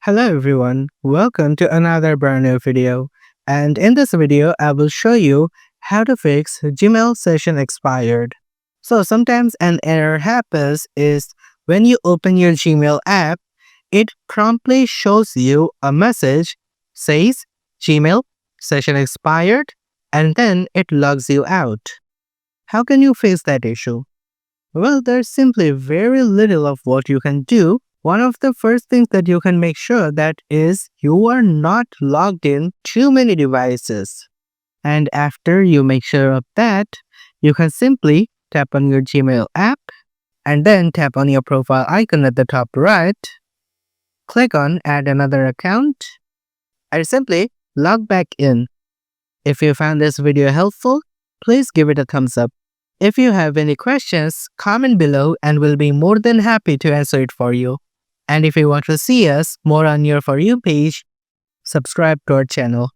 Hello everyone, welcome to another brand new video. And in this video, I will show you how to fix Gmail session expired. So sometimes an error happens is when you open your Gmail app, it promptly shows you a message says Gmail session expired and then it logs you out. How can you face that issue? Well, there's simply very little of what you can do. One of the first things that you can make sure that is you are not logged in too many devices. And after you make sure of that, you can simply tap on your Gmail app and then tap on your profile icon at the top right, click on add another account and simply log back in. If you found this video helpful, please give it a thumbs up. If you have any questions, comment below and we'll be more than happy to answer it for you. And if you want to see us more on your For You page, subscribe to our channel.